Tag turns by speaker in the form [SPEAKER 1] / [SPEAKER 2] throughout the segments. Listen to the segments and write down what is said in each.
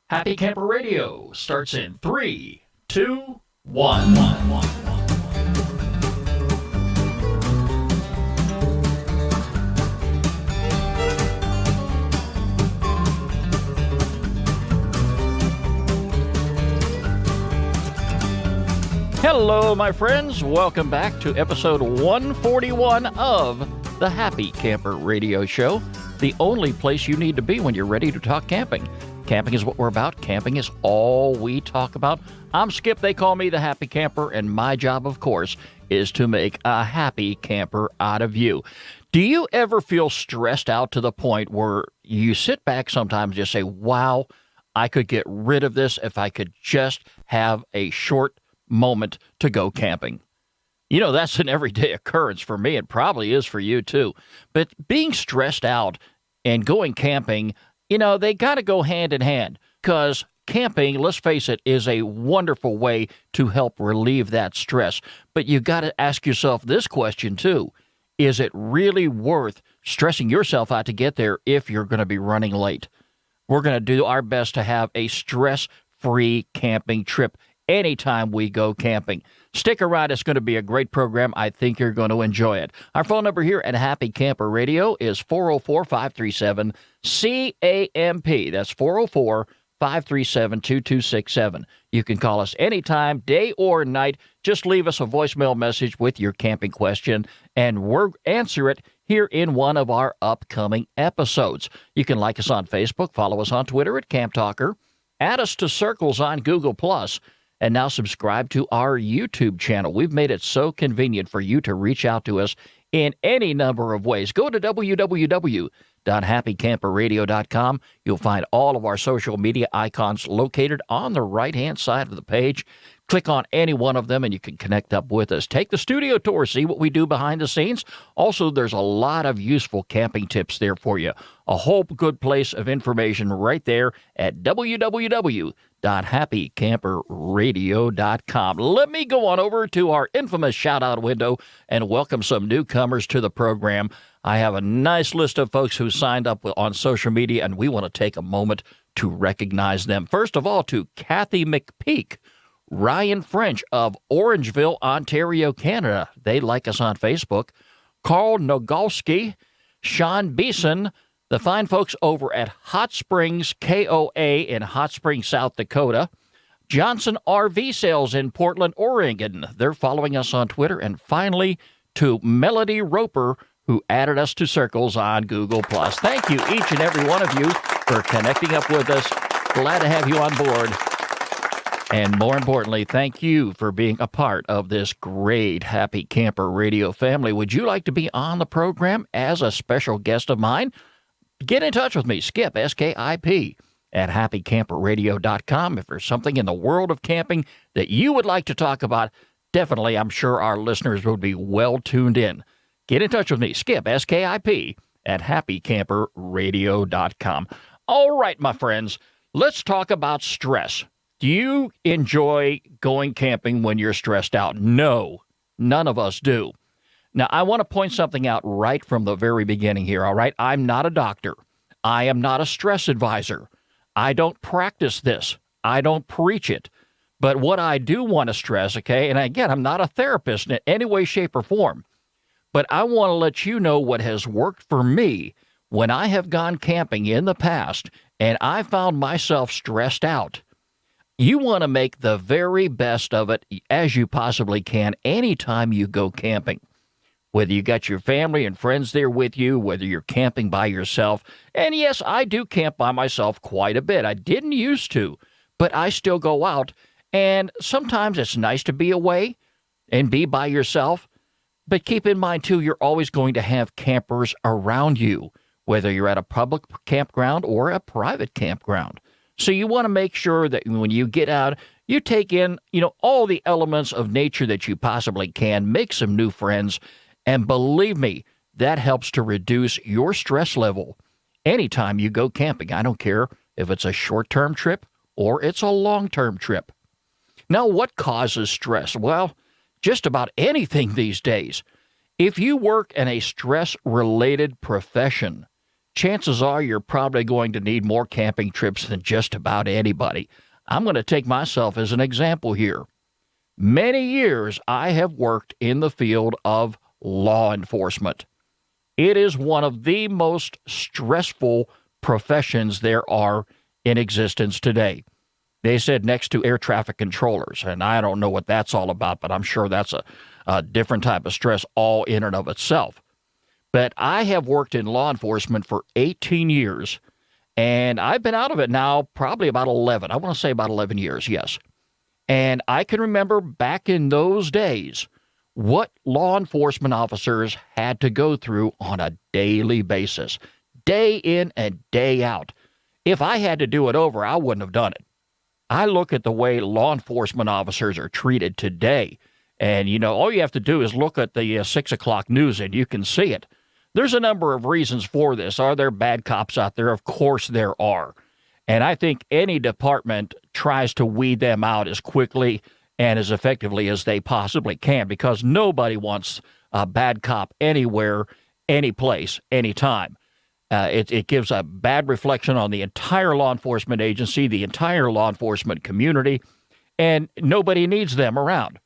[SPEAKER 1] Happy Camper Radio starts in 3, 2, 1. Hello, my friends. Welcome back to episode 141 of the Happy Camper Radio Show, the only place you need to be when you're ready to talk camping. Camping is what we're about. Camping is all we talk about. I'm Skip. They call me the Happy Camper, and my job, of course, is to make a happy camper out of you. Do you ever feel stressed out to the point where you sit back sometimes and just say, wow, I could get rid of this if I could just have a short moment to go camping? You know, that's an everyday occurrence for me. It probably is for you too. But being stressed out and going camping, you know, they got to go hand in hand, because camping, let's face it, is a wonderful way to help relieve that stress. But you got to ask yourself this question too. Is it really worth stressing yourself out to get there if you're going to be running late? We're going to do our best to have a stress-free camping trip anytime we go camping. Stick around. It's going to be a great program. I think you're going to enjoy it. Our phone number here at Happy Camper Radio is 404-537-CAMP. That's 404-537-2267. You can call us anytime, day or night. Just leave us a voicemail message with your camping question, and we'll answer it here in one of our upcoming episodes. You can like us on Facebook, follow us on Twitter at Camp Talker, add us to Circles on Google+, and now subscribe to our YouTube channel. We've made it so convenient for you to reach out to us in any number of ways. Go to www.happycamperradio.com. You'll find all of our social media icons located on the right-hand side of the page. Click on any one of them and you can connect up with us. Take the studio tour, see what we do behind the scenes. Also, there's a lot of useful camping tips there for you. A whole good place of information right there at www.happycamperradio.com. Let me go on over to our infamous shout-out window and welcome some newcomers to the program. I have a nice list of folks who signed up on social media, and we want to take a moment to recognize them. First of all, to Kathy McPeak, Ryan French of Orangeville, Ontario, Canada. They like us on Facebook. Carl Nogolski, Sean Beeson, the fine folks over at Hot Springs KOA in Hot Springs, South Dakota. Johnson RV Sales in Portland, Oregon. They're following us on Twitter. And finally, to Melody Roper, who added us to Circles on Google+. Thank you, each and every one of you, for connecting up with us. Glad to have you on board. And more importantly, thank you for being a part of this great Happy Camper Radio family. Would you like to be on the program as a special guest of mine? Get in touch with me, Skip, S-K-I-P, at happycamperradio.com. If there's something in the world of camping that you would like to talk about, definitely I'm sure our listeners would be well tuned in. Get in touch with me, Skip, S-K-I-P, at happycamperradio.com. All right, my friends, let's talk about stress. Do you enjoy going camping when you're stressed out? No, none of us do. Now, I want to point something out right from the very beginning here, all right? I'm not a doctor. I am not a stress advisor. I don't practice this. I don't preach it. But what I do want to stress, okay, and again, I'm not a therapist in any way, shape, or form, but I want to let you know what has worked for me when I have gone camping in the past and I found myself stressed out. You want to make the very best of it as you possibly can anytime you go camping. Whether you got your family and friends there with you, whether you're camping by yourself. And yes, I do camp by myself quite a bit. I didn't used to, but I still go out. And sometimes it's nice to be away and be by yourself. But keep in mind, too, you're always going to have campers around you, whether you're at a public campground or a private campground. So you want to make sure that when you get out, you take in, all the elements of nature that you possibly can, make some new friends, and believe me, that helps to reduce your stress level anytime you go camping. I don't care if it's a short-term trip or it's a long-term trip. Now, what causes stress? Well, just about anything these days. If you work in a stress-related profession, chances are you're probably going to need more camping trips than just about anybody. I'm going to take myself as an example here. Many years I have worked in the field of law enforcement. It is one of the most stressful professions there are in existence today. They said next to air traffic controllers, and I don't know what that's all about, but I'm sure that's a different type of stress all in and of itself. But I have worked in law enforcement for 18 years, and I've been out of it now probably about 11. I want to say about 11 years, yes. And I can remember back in those days what law enforcement officers had to go through on a daily basis, day in and day out. If I had to do it over, I wouldn't have done it. I look at the way law enforcement officers are treated today, and, all you have to do is look at the 6 o'clock news and you can see it. There's a number of reasons for this. Are there bad cops out there? Of course there are. And I think any department tries to weed them out as quickly and as effectively as they possibly can, because nobody wants a bad cop anywhere, any place, anytime. It gives a bad reflection on the entire law enforcement agency, the entire law enforcement community, and nobody needs them around.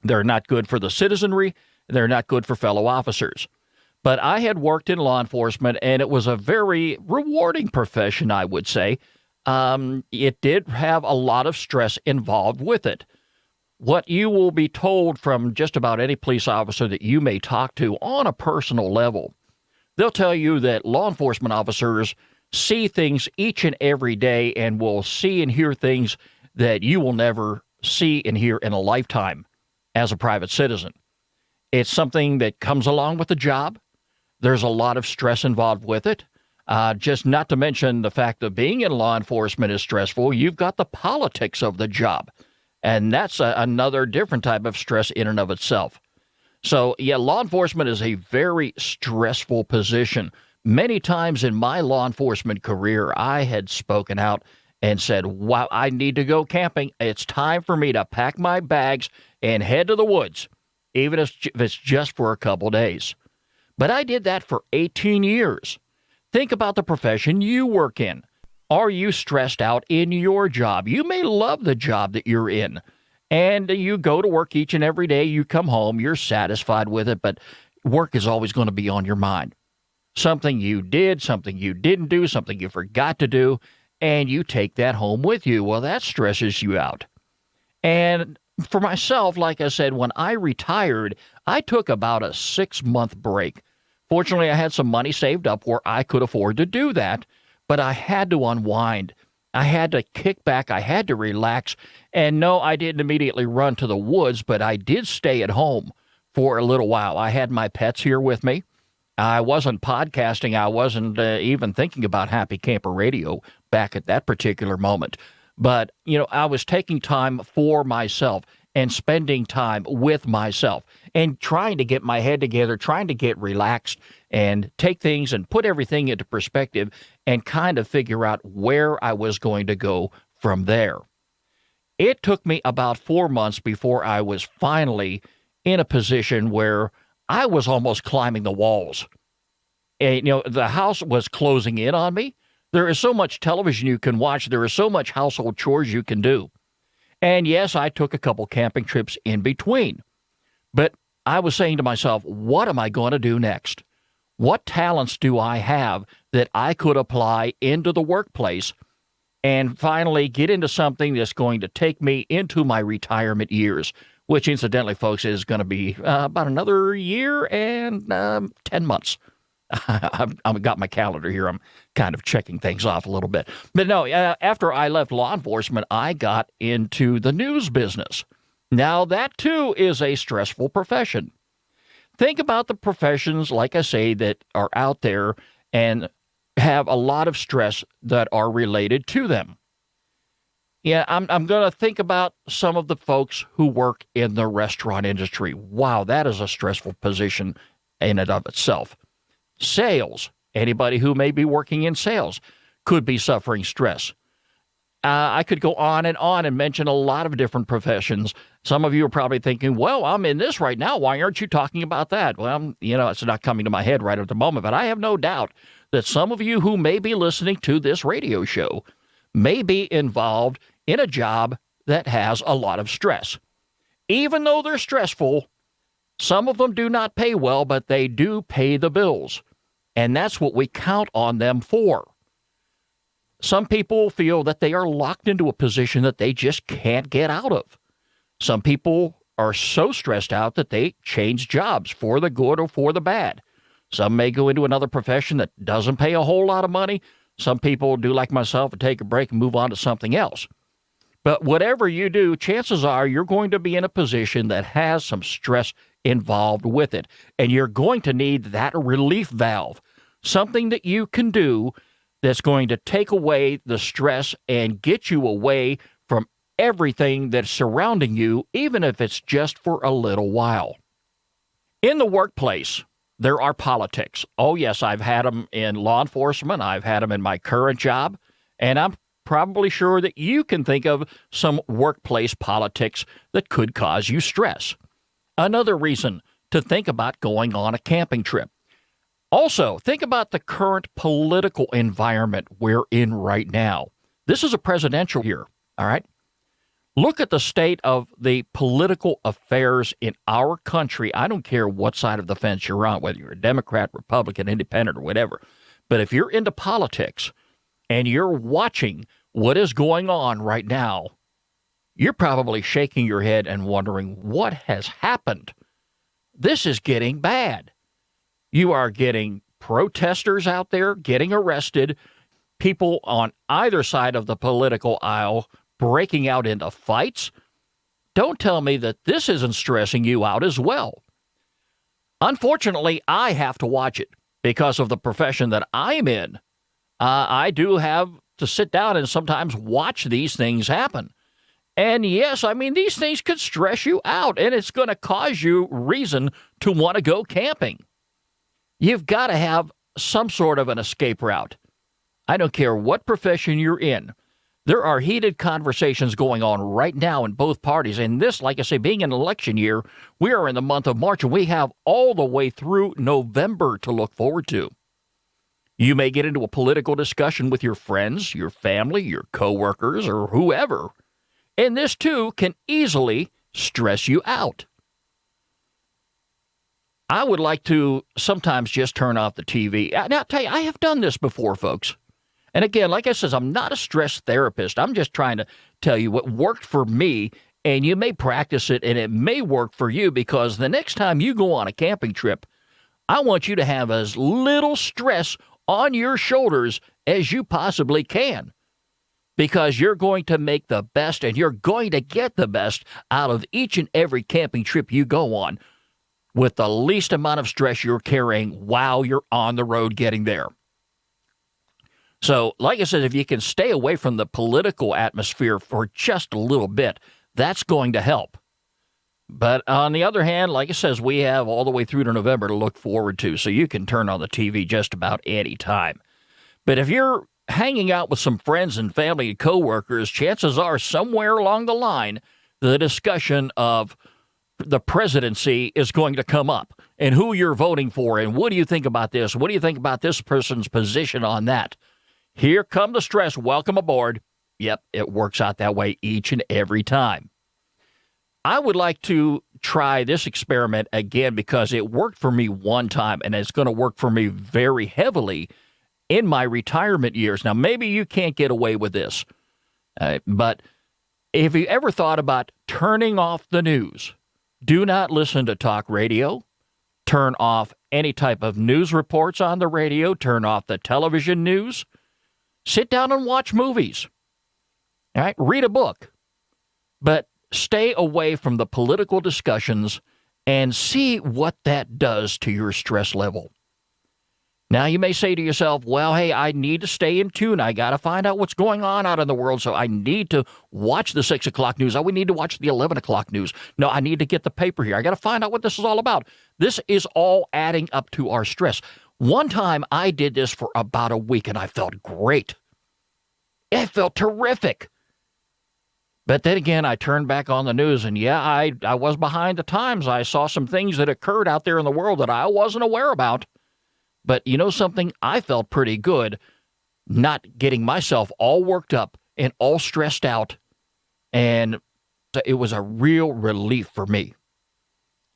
[SPEAKER 1] They're not good for the citizenry. They're not good for fellow officers. But I had worked in law enforcement, and it was a very rewarding profession, I would say. It did have a lot of stress involved with it. What you will be told from just about any police officer that you may talk to on a personal level, they'll tell you that law enforcement officers see things each and every day and will see and hear things that you will never see and hear in a lifetime as a private citizen. It's something that comes along with the job. There's a lot of stress involved with it. Just not to mention the fact that being in law enforcement is stressful. You've got the politics of the job, and that's another different type of stress in and of itself. So, yeah, law enforcement is a very stressful position. Many times in my law enforcement career, I had spoken out and said, wow, I need to go camping. It's time for me to pack my bags and head to the woods, even if it's just for a couple days. But I did that for 18 years. Think about the profession you work in. Are you stressed out in your job? You may love the job that you're in, and you go to work each and every day. You come home, you're satisfied with it, but work is always going to be on your mind. Something you did, something you didn't do, something you forgot to do, and you take that home with you. Well, that stresses you out. And for myself, like I said, when I retired, I took about a 6-month break. Fortunately, I had some money saved up where I could afford to do that, but I had to unwind. I had to kick back. I had to relax. And no, I didn't immediately run to the woods, but I did stay at home for a little while. I had my pets here with me. I wasn't podcasting. I wasn't even thinking about Happy Camper Radio back at that particular moment. But, I was taking time for myself and spending time with myself and trying to get my head together, trying to get relaxed and take things and put everything into perspective and kind of figure out where I was going to go from there. It took me about 4 months before I was finally in a position where I was almost climbing the walls. And, the house was closing in on me. There is so much television you can watch. There is so much household chores you can do. And yes, I took a couple camping trips in between. But I was saying to myself, what am I going to do next? What talents do I have that I could apply into the workplace and finally get into something that's going to take me into my retirement years, which incidentally, folks, is going to be about another year and 10 months. I've got my calendar here. I'm kind of checking things off a little bit. But no, after I left law enforcement, I got into the news business. Now, that too is a stressful profession. Think about the professions, like I say, that are out there and have a lot of stress that are related to them. Yeah, I'm going to think about some of the folks who work in the restaurant industry. Wow, that is a stressful position in and of itself. Sales, anybody who may be working in sales could be suffering stress. I could go on and mention a lot of different professions. Some of you are probably thinking, well, I'm in this right now. Why aren't you talking about that? Well, it's not coming to my head right at the moment, but I have no doubt that some of you who may be listening to this radio show may be involved in a job that has a lot of stress. Even though they're stressful, some of them do not pay well, but they do pay the bills. And that's what we count on them for. Some people feel that they are locked into a position that they just can't get out of. Some people are so stressed out that they change jobs for the good or for the bad. Some may go into another profession that doesn't pay a whole lot of money. Some people do like myself and take a break and move on to something else. But whatever you do, chances are you're going to be in a position that has some stress involved with it. And you're going to need that relief valve, something that you can do that's going to take away the stress and get you away from everything that's surrounding you, even if it's just for a little while. In the workplace, there are politics. Oh, yes, I've had them in law enforcement. I've had them in my current job. And I'm probably sure that you can think of some workplace politics that could cause you stress. Another reason to think about going on a camping trip. Also, think about the current political environment we're in right now. This is a presidential year, all right? Look at the state of the political affairs in our country. I don't care what side of the fence you're on, whether you're a Democrat, Republican, Independent, or whatever. But if you're into politics and you're watching what is going on right now, you're probably shaking your head and wondering what has happened. This is getting bad. You are getting protesters out there getting arrested, people on either side of the political aisle breaking out into fights. Don't tell me that this isn't stressing you out as well. Unfortunately, I have to watch it because of the profession that I'm in. I do have to sit down and sometimes watch these things happen. And yes, I mean, these things could stress you out, and it's going to cause you reason to want to go camping. You've got to have some sort of an escape route. I don't care what profession you're in. There are heated conversations going on right now in both parties. And this, like I say, being an election year, we are in the month of March, and we have all the way through November to look forward to. You may get into a political discussion with your friends, your family, your coworkers, or whoever. And this, too, can easily stress you out. I would like to sometimes just turn off the TV. Now, I'll tell you, I have done this before, folks. And again, like I said, I'm not a stress therapist. I'm just trying to tell you what worked for me, and you may practice it, and it may work for you, because the next time you go on a camping trip, I want you to have as little stress on your shoulders as you possibly can, because you're going to make the best, and you're going to get the best out of each and every camping trip you go on with the least amount of stress you're carrying while you're on the road getting there. So, like I said, if you can stay away from the political atmosphere for just a little bit, that's going to help. But on the other hand, like I says, we have all the way through to November to look forward to, so you can turn on the TV just about any time. But if you're hanging out with some friends and family and coworkers, chances are somewhere along the line, the discussion of the presidency is going to come up, and who you're voting for, and what do you think about this? What do you think about this person's position on that? Here come the stress. Welcome aboard. Yep, it works out that way each and every time. I would like to try this experiment again because it worked for me one time, and it's going to work for me very heavily in my retirement years. Now, maybe you can't get away with this, but if you ever thought about turning off the news, do not listen to talk radio. Turn off any type of news reports on the radio. Turn off the television news. Sit down and watch movies. All right? Read a book. But stay away from the political discussions and see what that does to your stress level. Now, you may say to yourself, well, hey, I need to stay in tune. I got to find out what's going on out in the world, so I need to watch the 6 o'clock news. We need to watch the 11 o'clock news. No, I need to get the paper here. I got to find out what this is all about. This is all adding up to our stress. One time, I did this for about a week, and I felt great. It felt terrific. But then again, I turned back on the news, and yeah, I was behind the times. I saw some things that occurred out there in the world that I wasn't aware about. But you know something? I felt pretty good not getting myself all worked up and all stressed out. And it was a real relief for me.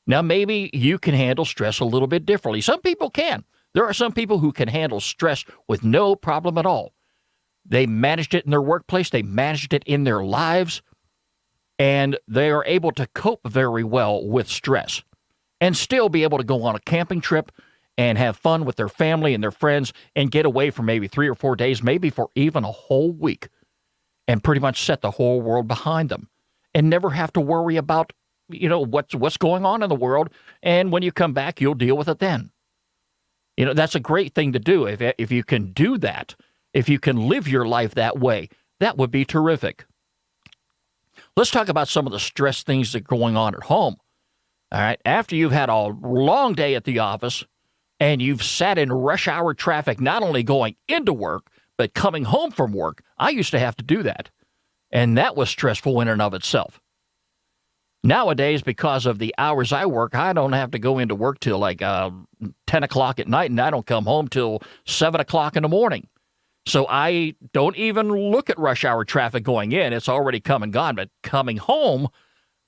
[SPEAKER 1] Now, maybe you can handle stress a little bit differently. Some people can. There are some people who can handle stress with no problem at all. They managed it in their workplace. They managed it in their lives. And they are able to cope very well with stress and still be able to go on a camping trip and have fun with their family and their friends and get away for maybe 3 or 4 days, maybe for even a whole week, and pretty much set the whole world behind them and never have to worry about, what's going on in the world. And when you come back, you'll deal with it then. That's a great thing to do. If you can do that, if you can live your life that way, that would be terrific. Let's talk about some of the stress things that are going on at home. All right. After you've had a long day at the office and you've sat in rush hour traffic, not only going into work, but coming home from work. I used to have to do that. And that was stressful in and of itself. Nowadays, because of the hours I work, I don't have to go into work till like 10 o'clock at night, and I don't come home till 7 o'clock in the morning. So I don't even look at rush hour traffic going in. It's already come and gone. But coming home,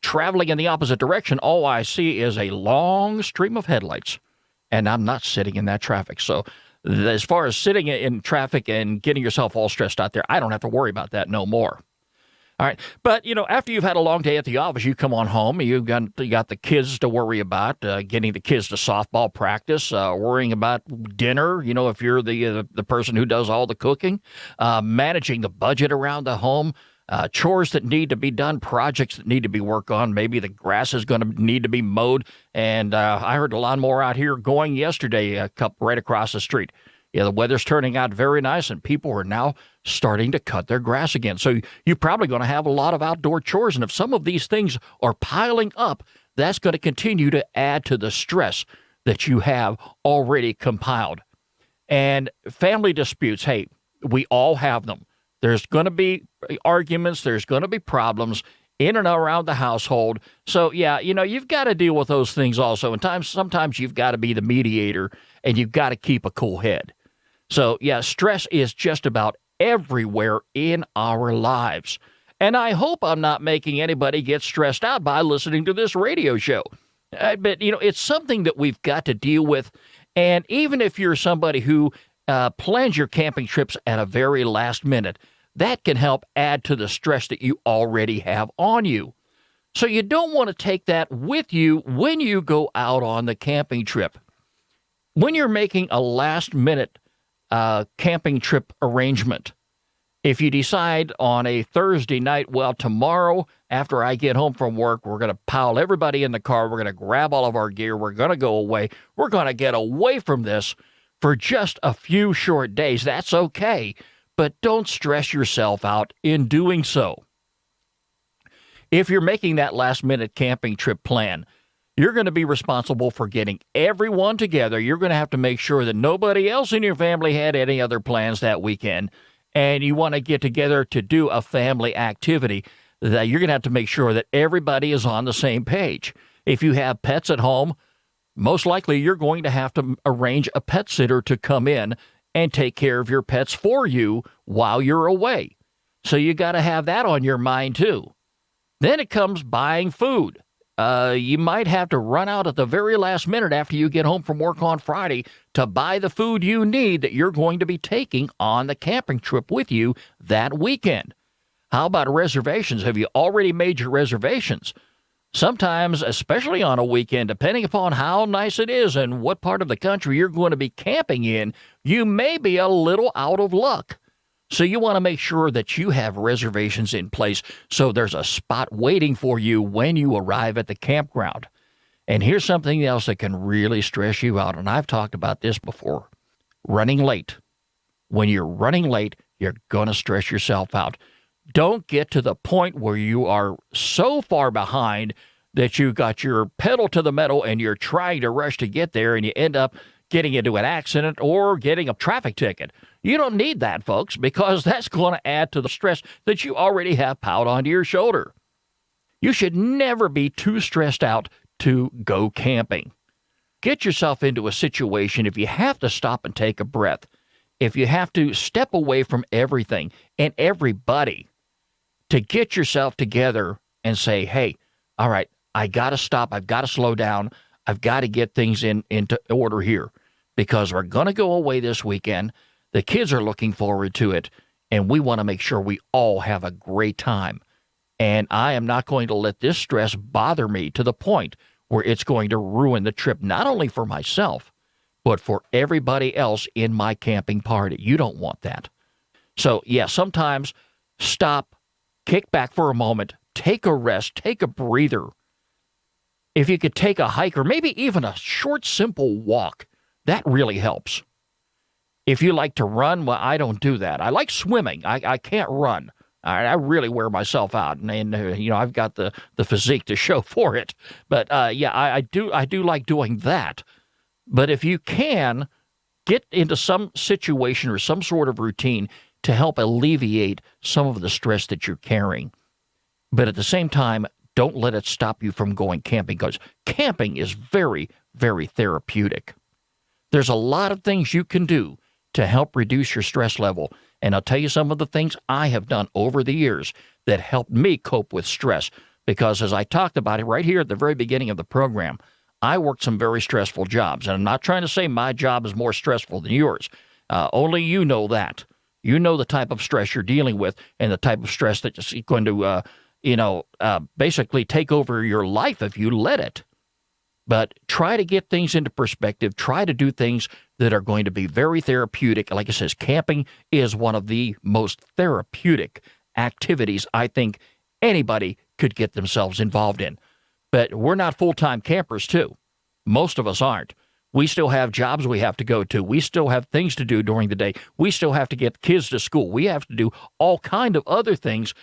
[SPEAKER 1] traveling in the opposite direction, all I see is a long stream of headlights. And I'm not sitting in that traffic. So as far as sitting in traffic and getting yourself all stressed out there, I don't have to worry about that no more. All right. But, after you've had a long day at the office, you come on home, you got the kids to worry about, getting the kids to softball practice, worrying about dinner, if you're the person who does all the cooking, managing the budget around the home, chores that need to be done, projects that need to be worked on. Maybe the grass is going to need to be mowed. And I heard a lawnmower out here going yesterday, right across the street. Yeah, the weather's turning out very nice, and people are now starting to cut their grass again. So you're probably going to have a lot of outdoor chores, and if some of these things are piling up, that's going to continue to add to the stress that you have already compiled. And family disputes, hey, we all have them. There's going to be arguments, there's going to be problems in and around the household. So, yeah, you've got to deal with those things also. And sometimes you've got to be the mediator, and you've got to keep a cool head. So, yeah, stress is just about everywhere in our lives. And I hope I'm not making anybody get stressed out by listening to this radio show. But, it's something that we've got to deal with. And even if you're somebody who plans your camping trips at a very last minute, that can help add to the stress that you already have on you. So you don't want to take that with you when you go out on the camping trip. When you're making a last-minute camping trip arrangement, if you decide on a Thursday night, well, tomorrow after I get home from work, we're going to pile everybody in the car, we're going to grab all of our gear, we're going to go away, we're going to get away from this for just a few short days, that's okay, but don't stress yourself out in doing so. If you're making that last-minute camping trip plan, you're going to be responsible for getting everyone together. You're going to have to make sure that nobody else in your family had any other plans that weekend. And you want to get together to do a family activity that you're going to have to make sure that everybody is on the same page. If you have pets at home, most likely you're going to have to arrange a pet sitter to come in and take care of your pets for you while you're away. So you got to have that on your mind too. Then it comes buying food. You might have to run out at the very last minute after you get home from work on Friday to buy the food you need that you're going to be taking on the camping trip with you that weekend. How about reservations? Have you already made your reservations? Sometimes, especially on a weekend, depending upon how nice it is and what part of the country you're going to be camping in, you may be a little out of luck. So you want to make sure that you have reservations in place so there's a spot waiting for you when you arrive at the campground. And here's something else that can really stress you out, and I've talked about this before. Running late. When you're running late, you're going to stress yourself out. Don't get to the point where you are so far behind that you got your pedal to the metal and you're trying to rush to get there and you end up getting into an accident or getting a traffic ticket. You don't need that, folks, because that's going to add to the stress that you already have piled onto your shoulder. You should never be too stressed out to go camping. get yourself into a situation, if you have to stop and take a breath, if you have to step away from everything and everybody, to get yourself together and say, hey, all right, I got to stop. I've got to slow down. I've got to get things into order here because we're going to go away this weekend. The kids are looking forward to it, and we want to make sure we all have a great time. And I am not going to let this stress bother me to the point where it's going to ruin the trip, not only for myself, but for everybody else in my camping party. You don't want that. So, yeah, sometimes stop, kick back for a moment, take a rest, take a breather. If you could take a hike or maybe even a short, simple walk, that really helps. If you like to run, well, I don't do that. I like swimming. I can't run. I really wear myself out, and I've got the physique to show for it. But I do like doing that. But if you can get into some situation or some sort of routine to help alleviate some of the stress that you're carrying, but at the same time, don't let it stop you from going camping, because camping is very, very therapeutic. There's a lot of things you can do to help reduce your stress level. And I'll tell you some of the things I have done over the years that helped me cope with stress. Because as I talked about it right here at the very beginning of the program, I worked some very stressful jobs. And I'm not trying to say my job is more stressful than yours. Only you know that. You know the type of stress you're dealing with and the type of stress that's going to, basically take over your life if you let it. But try to get things into perspective. Try to do things that are going to be very therapeutic. Like I says, camping is one of the most therapeutic activities I think anybody could get themselves involved in. But we're not full-time campers, too. Most of us aren't. We still have jobs we have to go to. We still have things to do during the day. We still have to get kids to school. We have to do all kind of other things.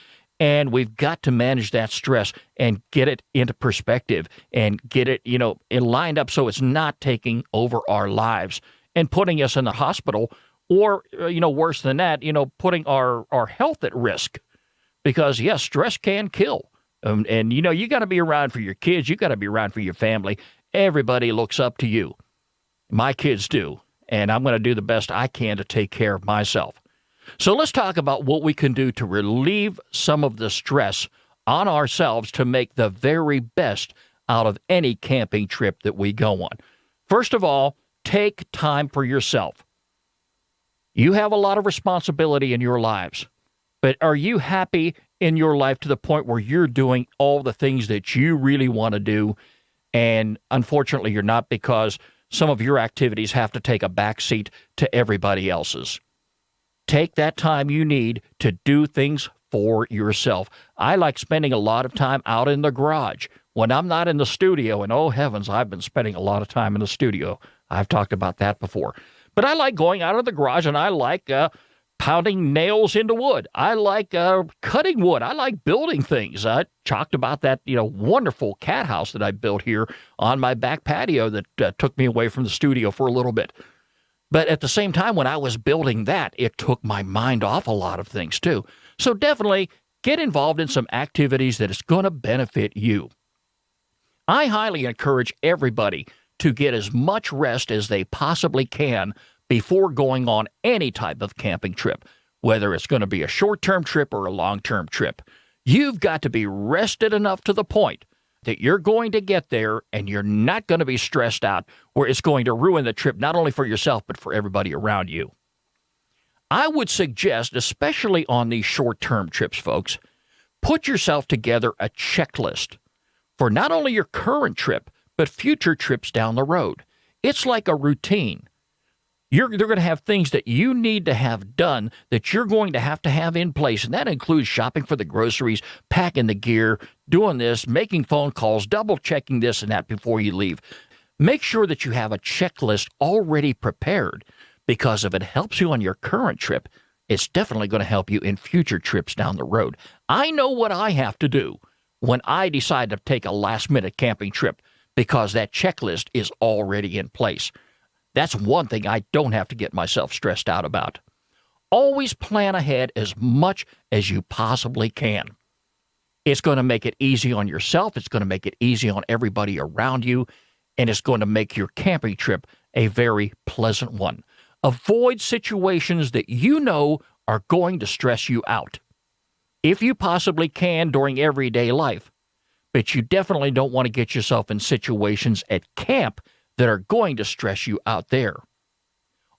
[SPEAKER 1] And we've got to manage that stress and get it into perspective and get it, lined up so it's not taking over our lives and putting us in the hospital or, worse than that, putting our health at risk. Because, yes, stress can kill. You got to be around for your kids. You got to be around for your family. Everybody looks up to you. My kids do. And I'm going to do the best I can to take care of myself. So let's talk about what we can do to relieve some of the stress on ourselves to make the very best out of any camping trip that we go on. First of all, take time for yourself. You have a lot of responsibility in your lives, but are you happy in your life to the point where you're doing all the things that you really want to do? And unfortunately, you're not, because some of your activities have to take a backseat to everybody else's. Take that time you need to do things for yourself. I like spending a lot of time out in the garage when I'm not in the studio. And oh heavens, I've been spending a lot of time in the studio. I've talked about that before. But I like going out of the garage, and I like pounding nails into wood. I like cutting wood. I like building things. I talked about that, wonderful cat house that I built here on my back patio that took me away from the studio for a little bit. But at the same time, when I was building that, it took my mind off a lot of things too. So definitely get involved in some activities that is going to benefit you. I highly encourage everybody to get as much rest as they possibly can before going on any type of camping trip, whether it's going to be a short-term trip or a long-term trip. You've got to be rested enough to the point that you're going to get there and you're not going to be stressed out where it's going to ruin the trip, not only for yourself, but for everybody around you. I would suggest, especially on these short-term trips, folks, put yourself together a checklist for not only your current trip, but future trips down the road. It's like a routine. They're going to have things that you need to have done that you're going to have in place. And that includes shopping for the groceries, packing the gear, doing this, making phone calls, double checking this and that before you leave. Make sure that you have a checklist already prepared, because if it helps you on your current trip, it's definitely going to help you in future trips down the road. I know what I have to do when I decide to take a last-minute camping trip, because that checklist is already in place. That's one thing I don't have to get myself stressed out about. Always plan ahead as much as you possibly can. It's going to make it easy on yourself. It's going to make it easy on everybody around you. and it's going to make your camping trip a very pleasant one. Avoid situations that you know are going to stress you out, if you possibly can during everyday life. But you definitely don't want to get yourself in situations at camp that are going to stress you out there.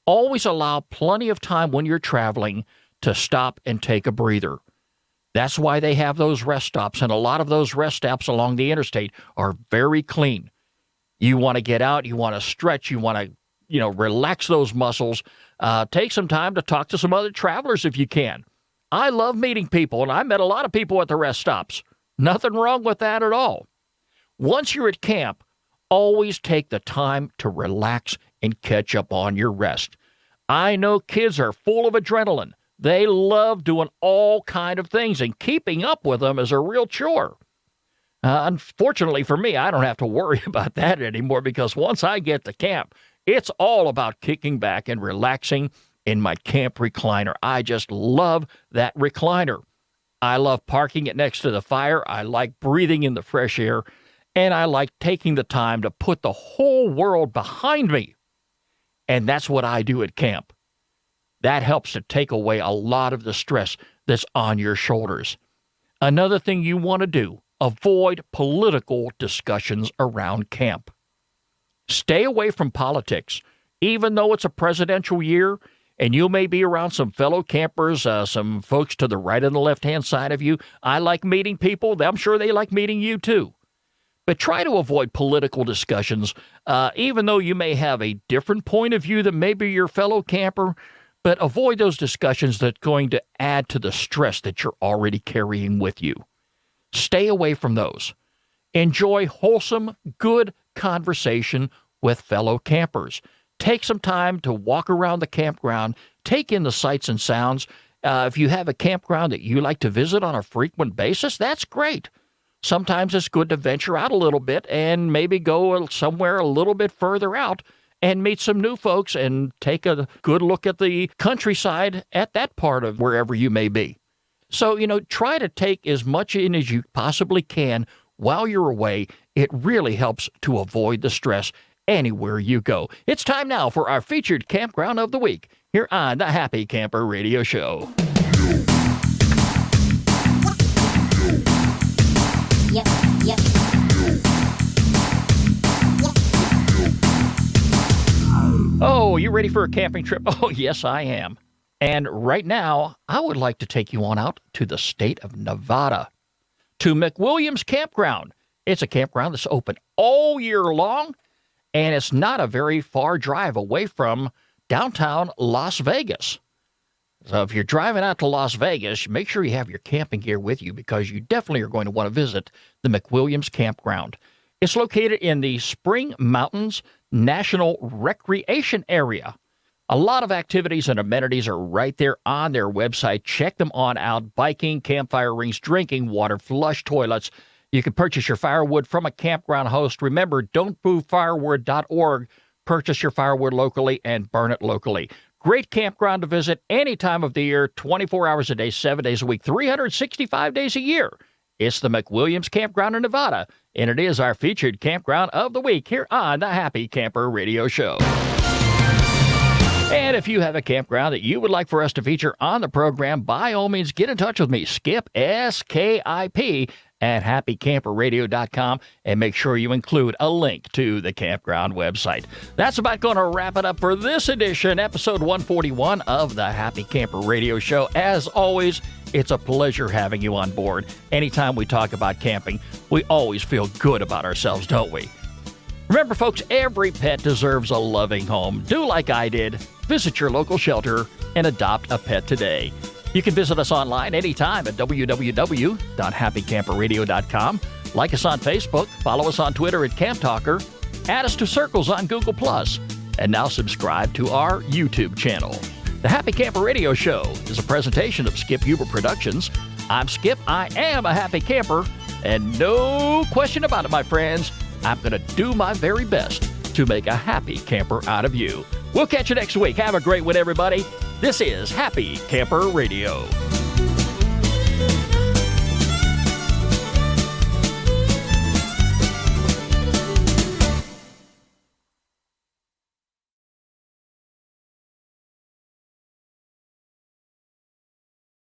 [SPEAKER 1] Always allow plenty of time when you're traveling to stop and take a breather. That's why they have those rest stops, and a lot of those rest stops along the interstate are very clean. You want to get out, you want to stretch, you want to, relax those muscles. Take some time to talk to some other travelers if you can. I love meeting people, and I met a lot of people at the rest stops. Nothing wrong with that at all. Once you're at camp, always take the time to relax and catch up on your rest. I know kids are full of adrenaline. They love doing all kinds of things, and keeping up with them is a real chore. Unfortunately for me, I don't have to worry about that anymore, because once I get to camp, it's all about kicking back and relaxing in my camp recliner. I just love that recliner. I love parking it next to the fire. I like breathing in the fresh air, and I like taking the time to put the whole world behind me. And that's what I do at camp. That helps to take away a lot of the stress that's on your shoulders. Another thing you want to do, avoid political discussions around camp. Stay away from politics. Even though it's a presidential year and you may be around some fellow campers, some folks to the right and the left-hand side of you, I like meeting people. I'm sure they like meeting you too. But try to avoid political discussions, even though you may have a different point of view than maybe your fellow camper. But avoid those discussions that are going to add to the stress that you're already carrying with you. Stay away from those. Enjoy wholesome, good conversation with fellow campers. Take some time to walk around the campground. Take in the sights and sounds. If you have a campground that you like to visit on a frequent basis, that's great. Sometimes it's good to venture out a little bit and maybe go somewhere a little bit further out and meet some new folks and take a good look at the countryside at that part of wherever you may be. So, try to take as much in as you possibly can while you're away. It really helps to avoid the stress anywhere you go. It's time now for our featured campground of the week here on the Happy Camper Radio Show.
[SPEAKER 2] Yep.
[SPEAKER 1] Oh, you ready for a camping trip? Oh, yes, I am. And right now, I would like to take you on out to the state of Nevada, to McWilliams Campground. It's a campground that's open all year long, and it's not a very far drive away from downtown Las Vegas. So if you're driving out to Las Vegas, make sure you have your camping gear with you, because you definitely are going to want to visit the McWilliams Campground. It's located in the Spring Mountains National Recreation Area. A lot of activities and amenities are right there on their website. Check them on out. Biking, campfire rings, drinking water, flush toilets. You can purchase your firewood from a campground host. Remember, don'tboofirewood.org. Purchase your firewood locally and burn it locally. Great campground to visit any time of the year, 24 hours a day, 7 days a week, 365 days a year. It's the McWilliams Campground in Nevada, and it is our featured campground of the week here on the Happy Camper Radio Show. And if you have a campground that you would like for us to feature on the program, by all means, get in touch with me, Skip, S-K-I-P, at happycamperradio.com, and make sure you include a link to the campground website. That's about going to wrap it up for this edition, episode 141 of the Happy Camper Radio Show. As always, it's a pleasure having you on board. Anytime we talk about camping, we always feel good about ourselves, don't we? Remember, folks, every pet deserves a loving home. Do like I did. Visit your local shelter and adopt a pet today. You can visit us online anytime at www.happycamperradio.com. Like us on Facebook, follow us on Twitter at Camp Talker, add us to Circles on Google+, and now subscribe to our YouTube channel. The Happy Camper Radio Show is a presentation of Skip Huber Productions. I'm Skip, I am a happy camper, and no question about it, my friends, I'm going to do my very best to make a happy camper out of you. We'll catch you next week. Have a great one, everybody. This is Happy Camper Radio.